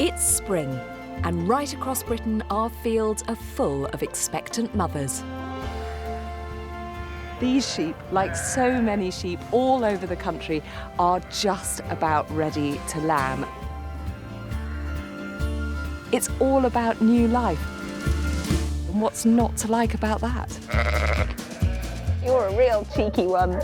It's spring, and right across Britain, our fields are full of expectant mothers. These sheep, like so many sheep all over the country, are just about ready to lamb. It's all about new life. And what's not to like about that? You're a real cheeky one.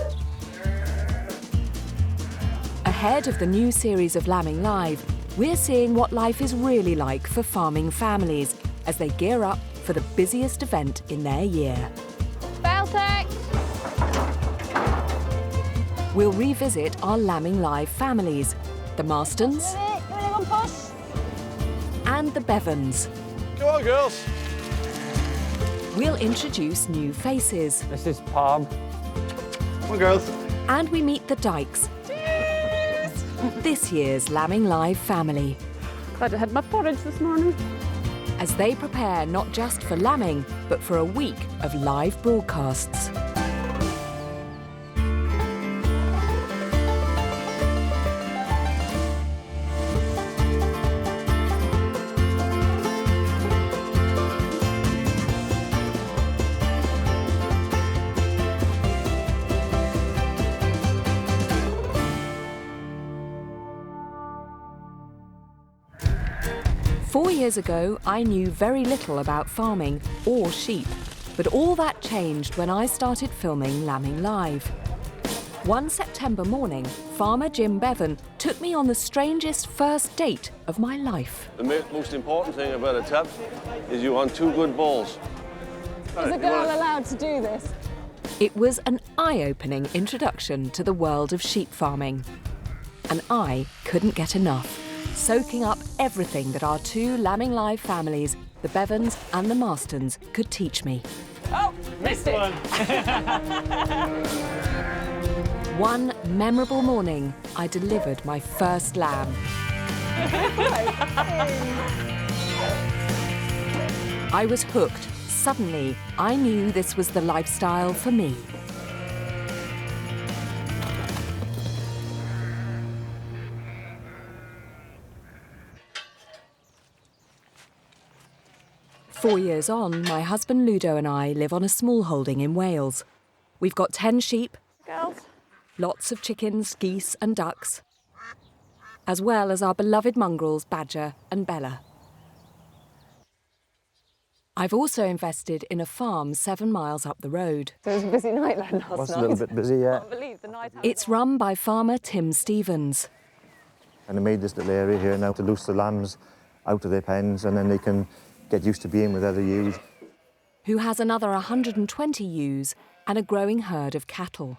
Ahead of the new series of Lambing Live, we're seeing what life is really like for farming families as they gear up for the busiest event in their year. Beltex! We'll revisit our Lambing Live families, the Marstons and the Bevans. Come on, girls. We'll introduce new faces. This is Palm. Come on, girls. And we meet the Dykes, this year's Lambing Live family, Glad I had my porridge this morning. as they prepare not just for lambing, but for a week of live broadcasts. Four years ago, I knew very little about farming or sheep, but all that changed when I started filming Lambing Live. One September morning, farmer Jim Bevan took me on the strangest first date of my life. The most important thing about a tap is you want two good balls. Is a girl allowed to do this? It was an eye-opening introduction to the world of sheep farming. And I couldn't get enough, soaking up everything that our two Lambing Live families, the Bevans and the Marstons, could teach me. Oh, missed it! One memorable morning, I delivered my first lamb. I was hooked. Suddenly, I knew this was the lifestyle for me. Four years on, my husband Ludo and I live on a small holding in Wales. We've got 10 sheep, Girls. lots of chickens, geese and ducks, as well as our beloved mongrels Badger and Bella. I've also invested in a farm 7 miles up the road. So it was a busy night then last night. Was a little bit busy, yeah. I can't believe the night. It's run by farmer Tim Stevens, And I made this little area here now to loose the lambs out of their pens, and then they can get used to being with other ewes. who has another 120 ewes and a growing herd of cattle.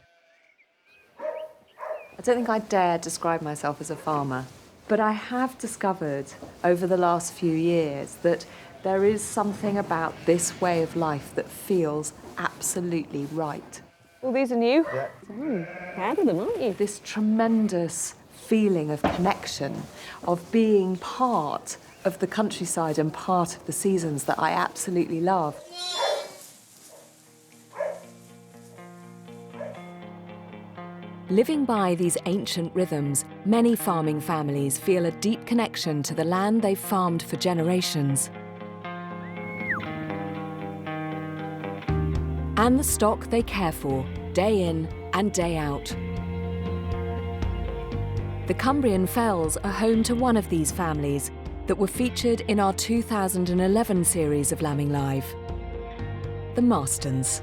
I don't think I dare describe myself as a farmer, but I have discovered over the last few years that there is something about this way of life that feels absolutely right. All these are new? Yeah. Proud of them, aren't you? This tremendous feeling of connection, of being part of the countryside and part of the seasons that I absolutely love. Living by these ancient rhythms, many farming families feel a deep connection to the land they've farmed for generations. And the stock they care for, day in and day out. The Cumbrian Fells are home to one of these families that were featured in our 2011 series of Lambing Live, the Marstons.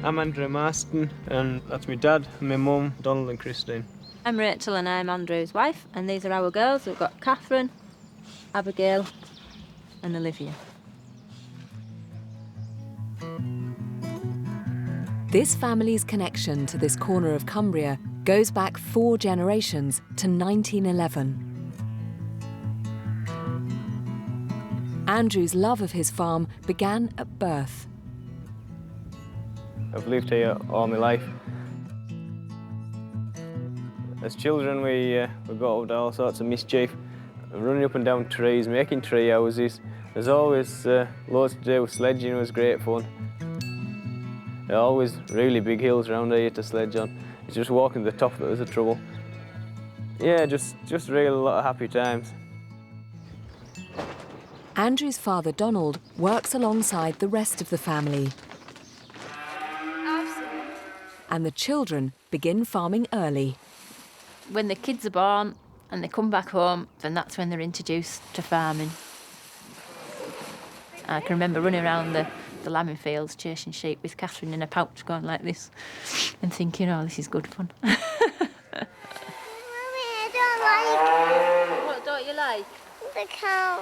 I'm Andrew Marston, and that's my dad, and my mum, Donald and Christine. I'm Rachel and I'm Andrew's wife, and these are our girls. We've got Catherine, Abigail and Olivia. This family's connection to this corner of Cumbria goes back 4 generations to 1911. Andrew's love of his farm began at birth. I've lived here all my life. As children, we got up to all sorts of mischief, running up and down trees, making tree houses. There's always loads to do. Sledging was great fun. There are always really big hills around here to sledge on. It's just walking to the top that was the trouble. Yeah, just really a lot of happy times. Andrew's father, Donald, works alongside the rest of the family. And the children begin farming early. When the kids are born and they come back home, then that's when they're introduced to farming. I can remember running around the lambing fields chasing sheep with Catherine in a pouch going like this and thinking, oh, this is good fun. Mummy, I don't like... What don't you like? The cow.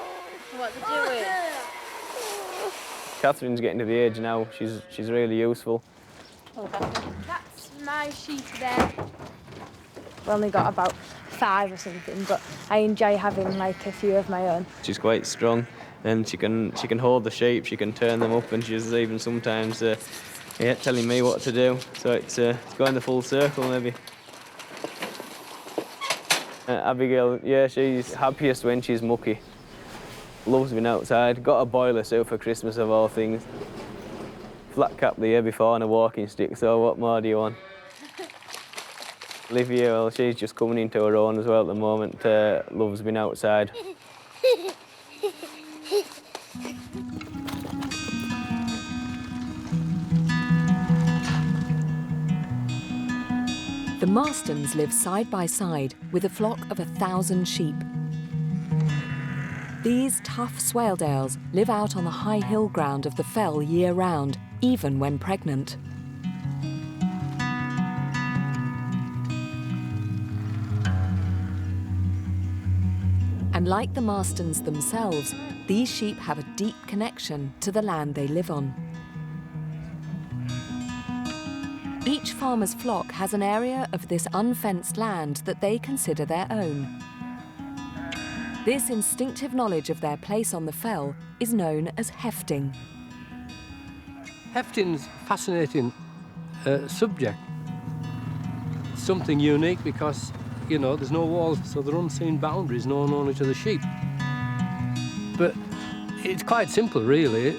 What they're doing? Catherine's getting to the age now, she's really useful. That's my sheep there. We've only got about 5 or something, but I enjoy having like a few of my own. She's quite strong, and she can hold the sheep, she can turn them up, and she's even sometimes telling me what to do. So it's going the full circle maybe. Abigail, yeah, she's happiest when she's mucky. Loves being outside. Got a boiler suit for Christmas of all things. Flat cap the year before and a walking stick, so what more do you want? Olivia, well, she's just coming into her own as well at the moment. Loves being outside. The Marstons live side by side with a flock of 1,000 sheep. These tough Swaledales live out on the high hill ground of the fell year-round, even when pregnant. And like the Marstons themselves, these sheep have a deep connection to the land they live on. Each farmer's flock has an area of this unfenced land that they consider their own. This instinctive knowledge of their place on the fell is known as hefting. Hefting's a fascinating subject. Something unique because, you know, there's no walls, so there are unseen boundaries known only to the sheep. But it's quite simple, really.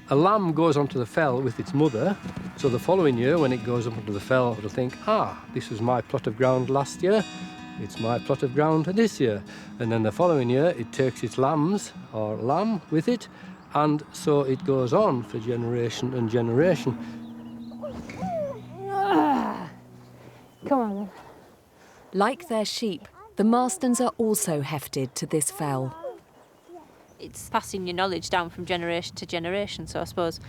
A lamb goes onto the fell with its mother, so the following year, when it goes up onto the fell, it'll think, this was my plot of ground last year, it's my plot of ground this year. And then the following year, it takes its lambs, or lamb, with it, and so it goes on for generation and generation. Come on then. Like their sheep, the Marstons are also hefted to this fell. It's passing your knowledge down from generation to generation, so I suppose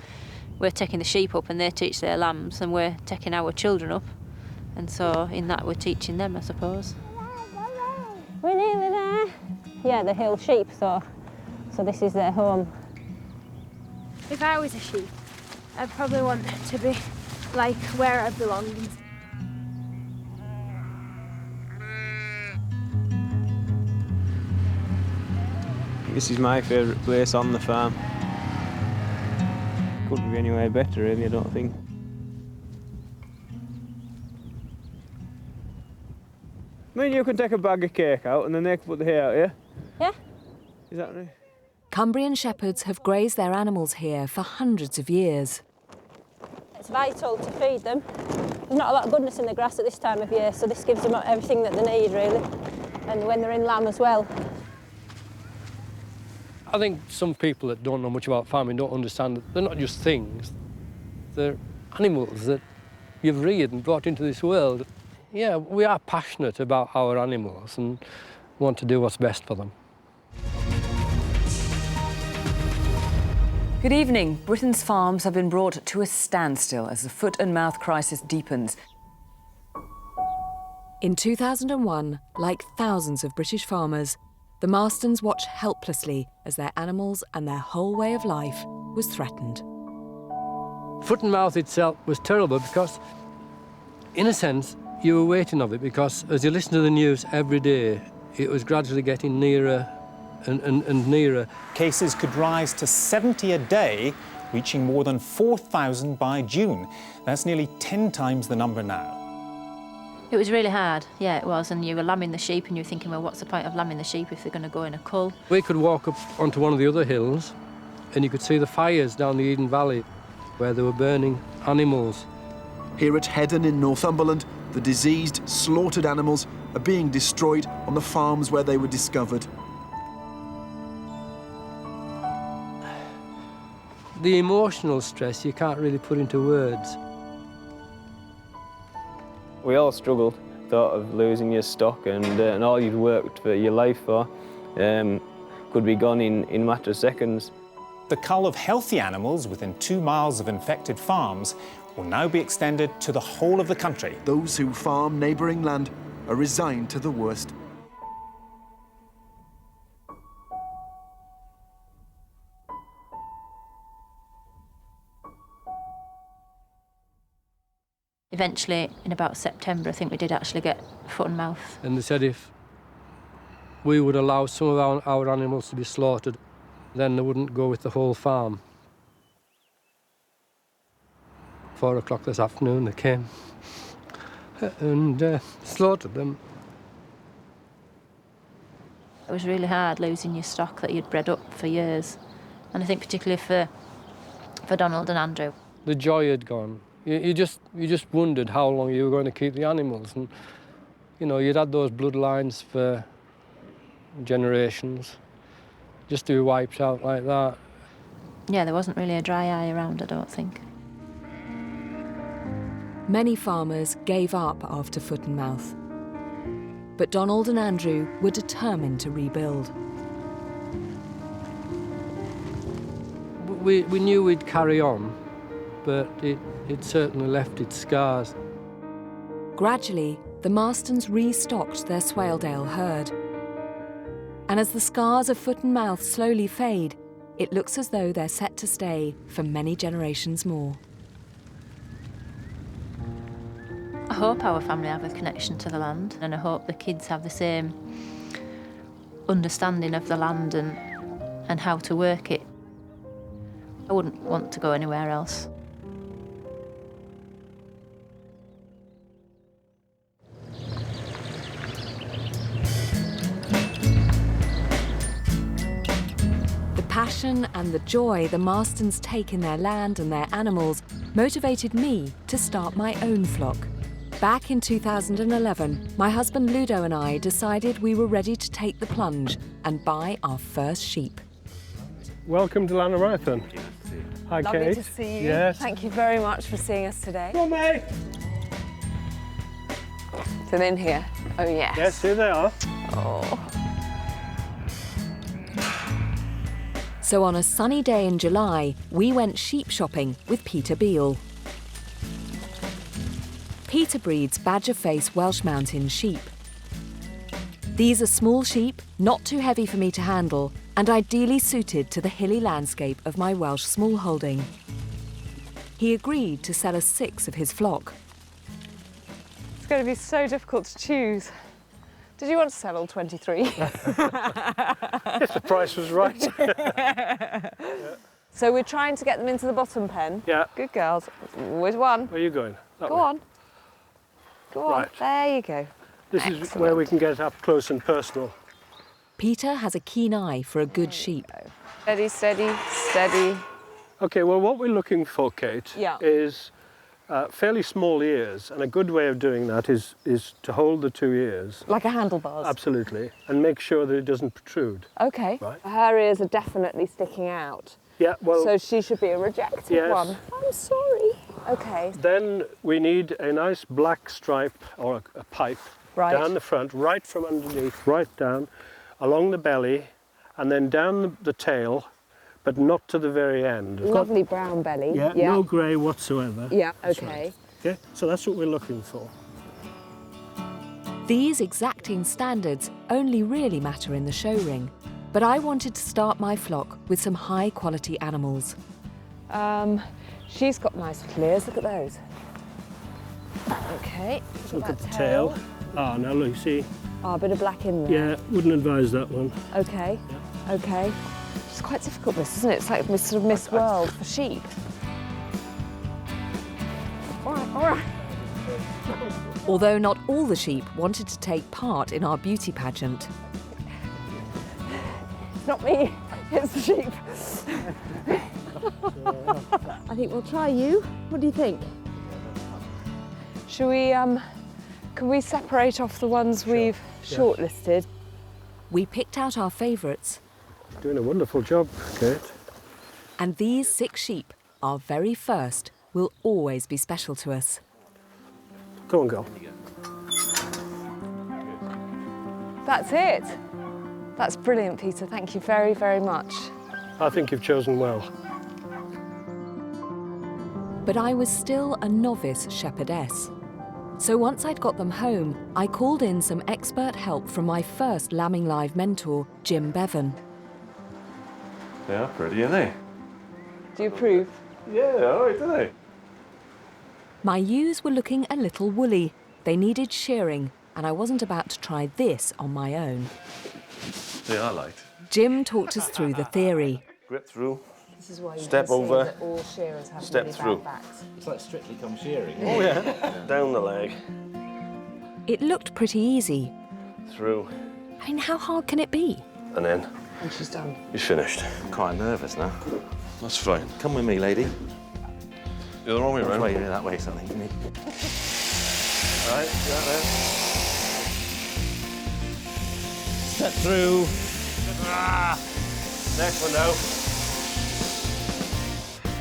we're taking the sheep up and they teach their lambs, and we're taking our children up, and so in that we're teaching them, I suppose. We're nearly there. Yeah, the hill sheep, so this is their home. If I was a sheep, I'd probably want to be like where I belong. This is my favourite place on the farm. Couldn't be anywhere better, really, I don't think. I mean, you can take a bag of cake out and then they can put the hay out here. Yeah. Is that right? Cumbrian shepherds have grazed their animals here for hundreds of years. It's vital to feed them. There's not a lot of goodness in the grass at this time of year, so this gives them everything that they need, really. And when they're in lamb as well. I think some people that don't know much about farming don't understand that they're not just things, they're animals that you've reared and brought into this world. Yeah, we are passionate about our animals and want to do what's best for them. Good evening. Britain's farms have been brought to a standstill as the foot and mouth crisis deepens. In 2001, like thousands of British farmers, the Marstons watched helplessly as their animals and their whole way of life was threatened. Foot and mouth itself was terrible because, in a sense, you were waiting of it, because as you listen to the news every day, it was gradually getting nearer and nearer. Cases could rise to 70 a day, reaching more than 4,000 by June. That's nearly 10 times the number now. It was really hard, yeah, it was, and you were lambing the sheep and you were thinking, well, what's the point of lambing the sheep if they're going to go in a cull? We could walk up onto one of the other hills and you could see the fires down the Eden Valley where they were burning animals. Here at Heddon in Northumberland, The diseased, slaughtered animals are being destroyed on the farms where they were discovered. The emotional stress you can't really put into words. We all struggled, thought of losing your stock and all you'd worked for your life for could be gone in a matter of seconds. The cull of healthy animals within 2 miles of infected farms will now be extended to the whole of the country. Those who farm neighbouring land are resigned to the worst. Eventually, in about September, I think we did actually get foot and mouth. And they said if we would allow some of our animals to be slaughtered, then they wouldn't go with the whole farm. 4 o'clock this afternoon they came and slaughtered them. It was really hard losing your stock that you'd bred up for years. And I think particularly for Donald and Andrew. The joy had gone. You just wondered how long you were going to keep the animals. And, you know, you'd had those bloodlines for generations. Just to be wiped out like that. Yeah, there wasn't really a dry eye around, I don't think. Many farmers gave up after foot and mouth. But Donald and Andrew were determined to rebuild. We knew we'd carry on, but it certainly left its scars. Gradually, the Marstons restocked their Swaledale herd. And as the scars of foot and mouth slowly fade, it looks as though they're set to stay for many generations more. I hope our family have a connection to the land, and I hope the kids have the same understanding of the land and how to work it. I wouldn't want to go anywhere else. The passion and the joy the Marstons take in their land and their animals motivated me to start my own flock. Back in 2011, my husband Ludo and I decided we were ready to take the plunge and buy our first sheep. Welcome to London Marathon. Hi, Lovely Kate. to see you. Yes. Thank you very much for seeing us today. Come on, mate. So then here. Oh, yes. Yes, here they are. Oh. So on a sunny day in July, we went sheep shopping with Peter Beale. Peter breeds badger-face Welsh Mountain sheep. These are small sheep, not too heavy for me to handle, and ideally suited to the hilly landscape of my Welsh smallholding. He agreed to sell us 6 of his flock. It's going to be so difficult to choose. Did you want to sell all 23? Yes, the price was right. So we're trying to get them into the bottom pen. Yeah. Good girls. Always one. Where are you going? That Go way. on. Go on. Right. There you go. This is where we can get up close and personal. Peter has a keen eye for a good sheep. Steady, steady, steady. OK, well, what we're looking for, Kate, is fairly small ears. And a good way of doing that is to hold the 2 ears. Like a handlebars? Absolutely. And make sure that it doesn't protrude. OK. Right. Her ears are definitely sticking out. Yeah, well... So she should be a rejected one. I'm sorry. OK. Then we need a nice black stripe or a pipe down the front, right from underneath, right down, along the belly, and then down the tail, but not to the very end. Lovely brown belly. Yeah, no grey whatsoever. Yeah, That's OK. right. Okay, so that's what we're looking for. These exacting standards only really matter in the show ring, but I wanted to start my flock with some high-quality animals. She's got nice little ears, look at those. OK. Look at the tail. Ah, now look, see? Oh, a bit of black in there. Yeah, wouldn't advise that one. OK. Yeah. OK. It's quite difficult, this, isn't it? It's like sort of Miss World for sheep. All right, all right. Although not all the sheep wanted to take part in our beauty pageant. It's not me, it's the sheep. I think we'll try you. What do you think? Shall we Can we separate off the ones we've shortlisted? We picked out our favourites. Doing a wonderful job, Kate. And these 6 sheep, our very first, will always be special to us. Go on, girl. That's it. That's brilliant, Peter. Thank you very, very much. I think you've chosen well. But I was still a novice shepherdess. So once I'd got them home, I called in some expert help from my first Lambing Live mentor, Jim Bevan. They are pretty, aren't they? Do you approve? Yeah, all right, don't they? My ewes were looking a little woolly. They needed shearing, and I wasn't about to try this on my own. They are light. Jim talked us through the theory. Grip through. This is why you Step can over. see that all shearers have Step really through. bad backs. It's like Strictly Come Shearing. Oh, yeah. Down the leg. It looked pretty easy. Through. I mean, how hard can it be? And then And she's done. you're finished. I'm quite nervous now. That's fine. Come with me, lady. You're the wrong way Which around. way? That way, something. All right, got there. Step through. Ah! Next one now.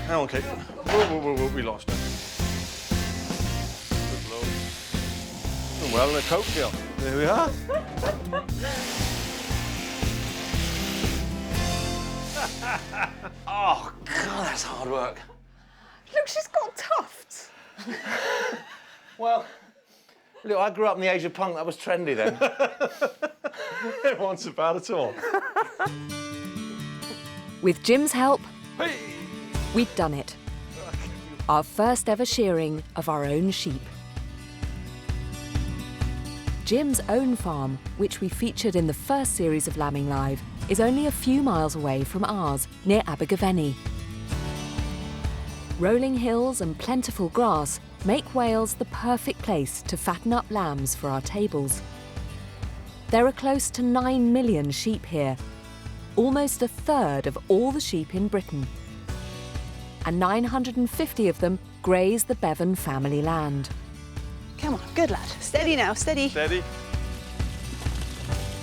Hang on, Kate. Whoa, we lost it. Good blow. Doing well in a coat, girl. There we are. Oh, God, that's hard work. Look, she's got tufts. Well, look, I grew up in the age of punk. That was trendy then. It wasn't so bad at all. With Jim's help, we'd done it. Our first ever shearing of our own sheep. Jim's own farm, which we featured in the first series of Lambing Live, is only a few miles away from ours, near Abergavenny. Rolling hills and plentiful grass make Wales the perfect place to fatten up lambs for our tables. There are close to 9 million sheep here, almost a third of all the sheep in Britain. And 950 of them graze the Bevan family land. Come on, good lad. Steady now, steady. Steady.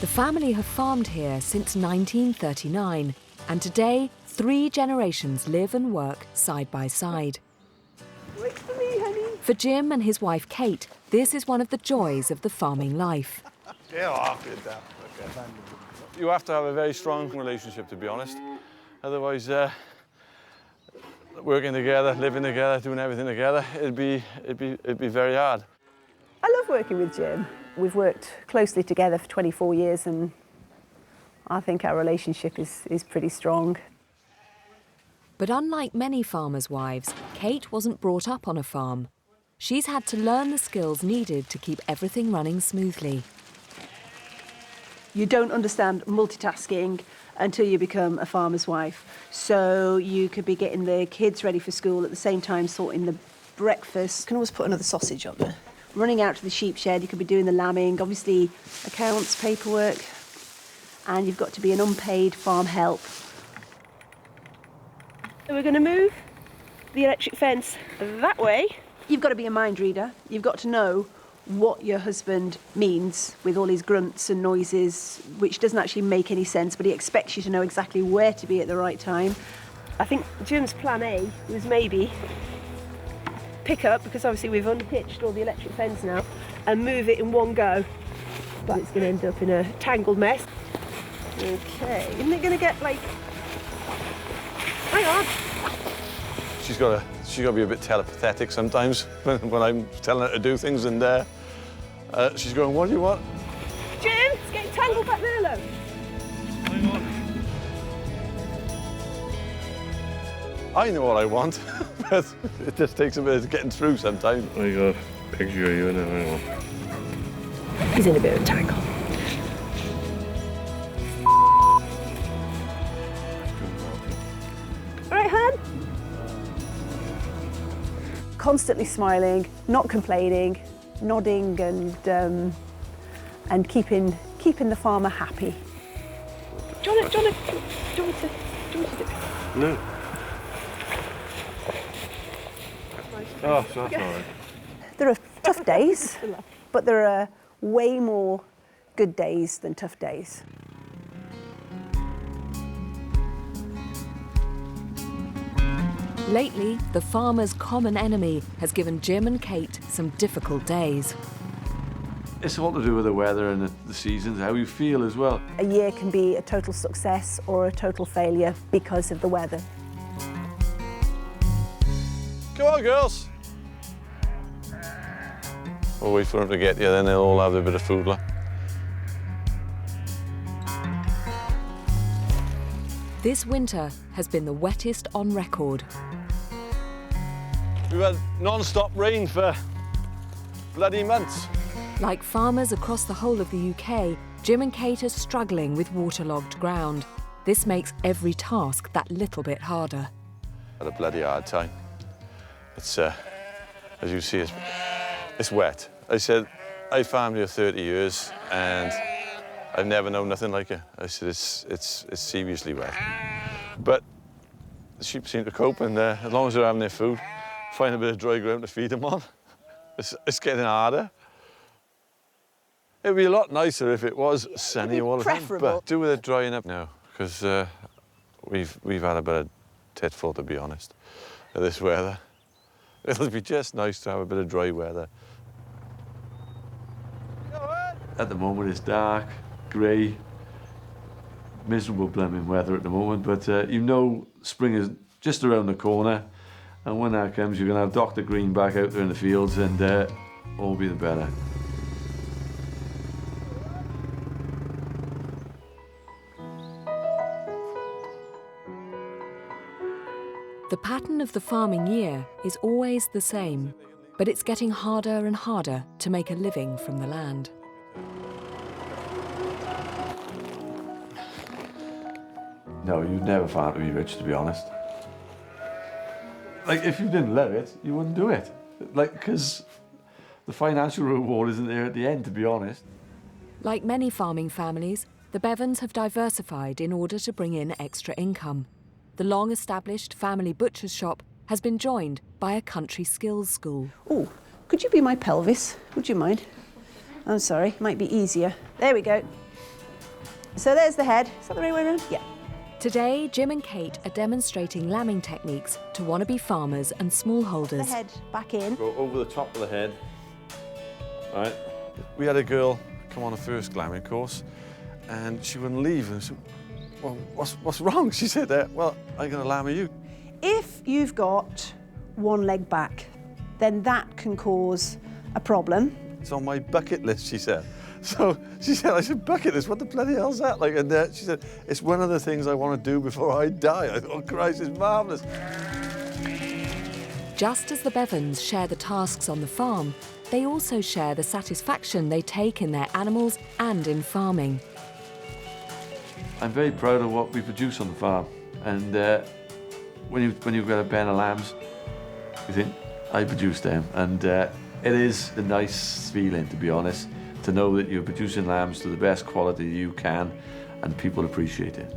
The family have farmed here since 1939, and today 3 generations live and work side by side. Wait for me, honey. For Jim and his wife Kate, this is one of the joys of the farming life. Get off it, Dad. Okay. You have to have a very strong relationship, to be honest. Otherwise, working together, living together, doing everything together, it'd be very hard. I love working with Jim. We've worked closely together for 24 years and I think our relationship is pretty strong. But unlike many farmers' wives, Kate wasn't brought up on a farm. She's had to learn the skills needed to keep everything running smoothly. You don't understand multitasking until you become a farmer's wife. So you could be getting the kids ready for school at the same time sorting the breakfast. You can always put another sausage on there. Running out to the sheep shed, you could be doing the lambing, obviously accounts, paperwork, and you've got to be an unpaid farm help. So we're going to move the electric fence that way. You've got to be a mind reader. You've got to know what your husband means with all his grunts and noises, which doesn't actually make any sense, but he expects you to know exactly where to be at the right time. I think Jim's plan A was maybe pick up, because obviously we've unhitched all the electric fence now, and move it in one go. But it's going to end up in a tangled mess. Okay, isn't it going to get like... Hang on. She's got to be a bit telepathetic sometimes when I'm telling her to do things, and she's going, "What do you want?" Jim, it's getting tangled back there, love. Hang on. I know what I want, but it just takes a bit of getting through sometimes. I got a picture of you in it. Hang on. He's in a bit of a tangle. All right, hon. Constantly smiling, not complaining, nodding, and keeping the farmer happy. Do you want me to do it? No. Oh, so that's all right. There are tough days, but there are way more good days than tough days. Lately, the farmer's common enemy has given Jim and Kate some difficult days. It's all to do with the weather and the seasons, how you feel as well. A year can be a total success or a total failure because of the weather. Come on, girls. We'll wait for them to get here, then they'll all have a bit of food left. This winter has been the wettest on record. We've had non-stop rain for bloody months. Like farmers across the whole of the UK, Jim and Kate are struggling with waterlogged ground. This makes every task that little bit harder. Had a bloody hard time. It's, as you see, it's wet. I said, I farmed here 30 years and I've never known nothing like it. I said, it's seriously wet. But the sheep seem to cope, and as long as they're having their food, find a bit of dry ground to feed them on. It's getting harder. It'd be a lot nicer if it was sunny all the time, but do with it drying up now, because we've had a bit of titful, to be honest, of this weather. It'll be just nice to have a bit of dry weather. At the moment it's dark, grey, miserable blooming weather at the moment, but you know spring is just around the corner, and when that comes you're going to have Dr. Green back out there in the fields, and all be the better. The pattern of the farming year is always the same, but it's getting harder and harder to make a living from the land. No, you'd never farm to be rich, to be honest. Like, if you didn't love it, you wouldn't do it. Like, because the financial reward isn't there at the end, to be honest. Like many farming families, the Bevans have diversified in order to bring in extra income. The long-established family butcher's shop has been joined by a country skills school. Oh, could you be my pelvis? Would you mind? I'm sorry, might be easier. There we go. So there's the head. Is that the right way around? Yeah. Today, Jim and Kate are demonstrating lambing techniques to wannabe farmers and smallholders. The head back in. Go over the top of the head. All right. We had a girl come on a first lambing course, and she wouldn't leave. And I said, well, what's wrong? She said, well, I'm going to lamb you. If you've got one leg back, then that can cause a problem. It's on my bucket list, she said. So she said, I said, bucket list, what the bloody hell's that? Like, and she said, it's one of the things I want to do before I die. I thought, oh, Christ, it's marvellous. Just as the Bevans share the tasks on the farm, they also share the satisfaction they take in their animals and in farming. I'm very proud of what we produce on the farm, and when you've got a pen of lambs, you think, I produced them, and it is a nice feeling, to be honest, to know that you're producing lambs to the best quality you can, and people appreciate it.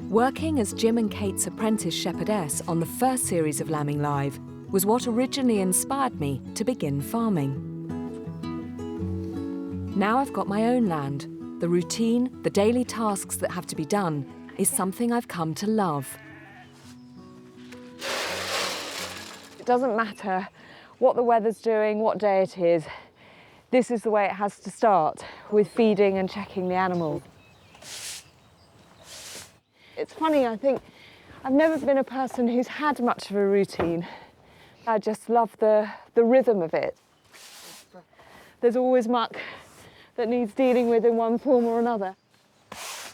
Working as Jim and Kate's apprentice shepherdess on the first series of Lambing Live was what originally inspired me to begin farming. Now I've got my own land. The routine, the daily tasks that have to be done, is something I've come to love. It doesn't matter what the weather's doing, what day it is. This is the way it has to start, with feeding and checking the animals. It's funny, I think I've never been a person who's had much of a routine. I just love the rhythm of it. There's always muck that needs dealing with in one form or another.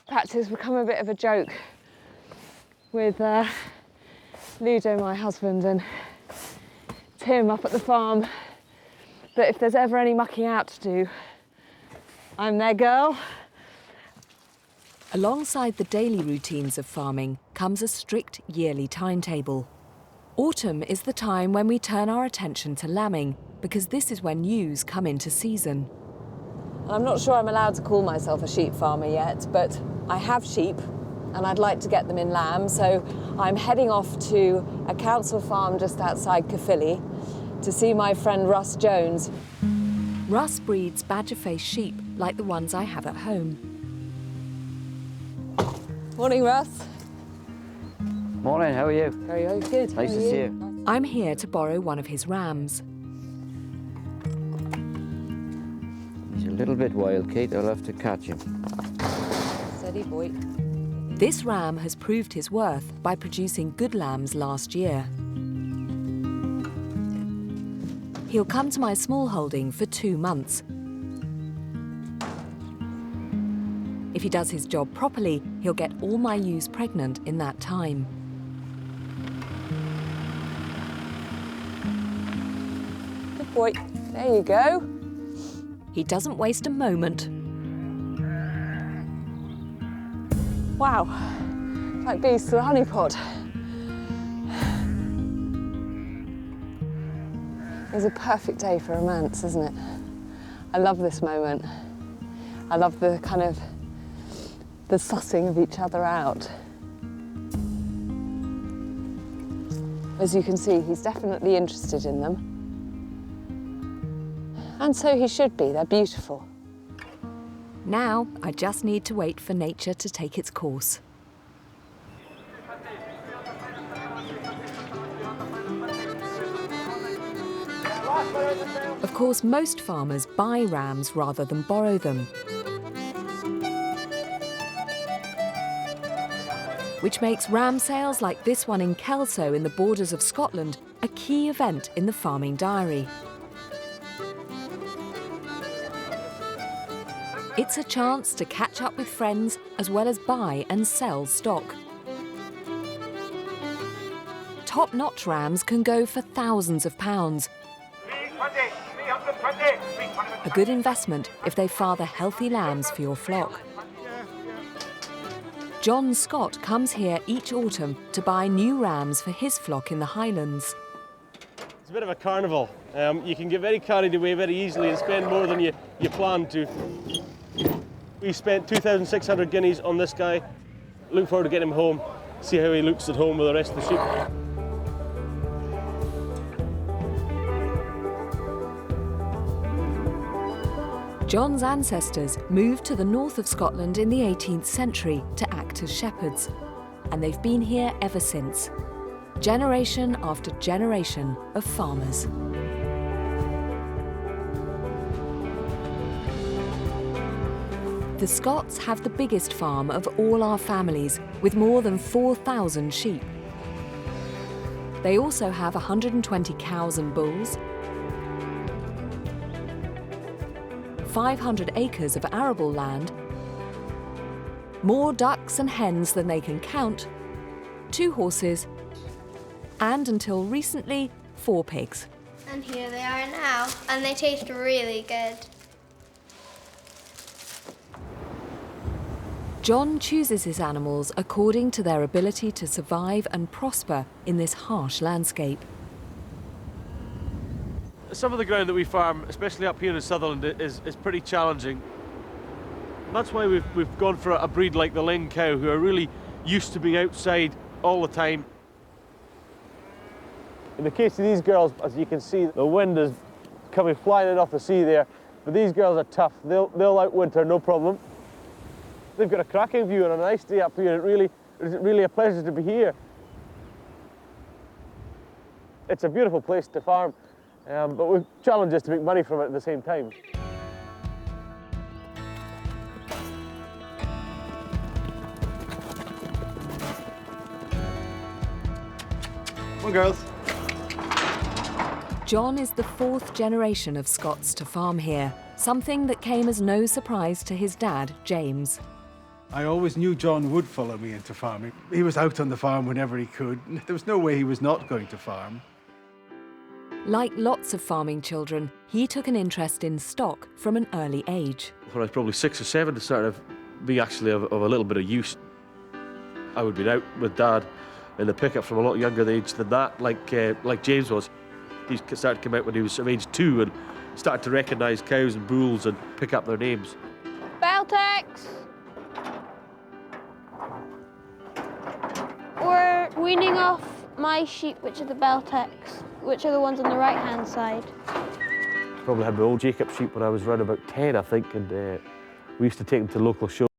Perhaps it's become a bit of a joke with Ludo, my husband, and Tim up at the farm, that if there's ever any mucking out to do, I'm their girl. Alongside the daily routines of farming comes a strict yearly timetable. Autumn is the time when we turn our attention to lambing, because this is when ewes come into season. I'm not sure I'm allowed to call myself a sheep farmer yet, but I have sheep and I'd like to get them in lamb, so I'm heading off to a council farm just outside Caerphilly to see my friend Russ Jones. Russ breeds badger-faced sheep like the ones I have at home. Morning, Russ. Morning, how are you? Very good. Nice to see you. I'm here to borrow one of his rams. He's a little bit wild, Kate. I'll have to catch him. Steady boy. This ram has proved his worth by producing good lambs last year. He'll come to my small holding for 2 months. If he does his job properly, he'll get all my ewes pregnant in that time. Good boy. There you go. He doesn't waste a moment. Wow, like bees to the honey pot. It's a perfect day for romance, isn't it? I love this moment. I love the kind of the sussing of each other out. As you can see, he's definitely interested in them. And so he should be, they're beautiful. Now, I just need to wait for nature to take its course. Of course, most farmers buy rams rather than borrow them, which makes ram sales like this one in Kelso in the borders of Scotland a key event in the farming diary. It's a chance to catch up with friends as well as buy and sell stock. Top-notch rams can go for thousands of pounds. A good investment if they father healthy lambs for your flock. John Scott comes here each autumn to buy new rams for his flock in the Highlands. It's a bit of a carnival. You can get very carried away very easily and spend more than you plan to. We spent 2,600 guineas on this guy. Look forward to getting him home, see how he looks at home with the rest of the sheep. John's ancestors moved to the north of Scotland in the 18th century to act as shepherds, and they've been here ever since. Generation after generation of farmers. The Scots have the biggest farm of all our families, with more than 4,000 sheep. They also have 120 cows and bulls, 500 acres of arable land, more ducks and hens than they can count, 2 horses, and until recently, 4 pigs. And here they are now, and they taste really good. John chooses his animals according to their ability to survive and prosper in this harsh landscape. Some of the ground that we farm, especially up here in Sutherland, is pretty challenging. That's why we've gone for a breed like the Len cow, who are really used to being outside all the time. In the case of these girls, as you can see, the wind is coming flying in off the sea there, but these girls are tough. They'll outwinter, no problem. They've got a cracking view and a nice day up here. It's really a pleasure to be here. It's a beautiful place to farm, but we've challenged us to make money from it at the same time. Come on, girls. John is the 4th generation of Scots to farm here, something that came as no surprise to his dad, James. I always knew John would follow me into farming. He was out on the farm whenever he could. There was no way he was not going to farm. Like lots of farming children, he took an interest in stock from an early age. When I was probably 6 or 7, to start to be actually of a little bit of use. I would be out with Dad in the pickup from a lot younger age than that, like James was. He started to come out when he was age 2 and started to recognise cows and bulls and pick up their names. Beltex! weaning off my sheep, which are the Beltecs, which are the ones on the right-hand side. Probably had my old Jacob sheep when I was around about 10, I think, and we used to take them to local shows.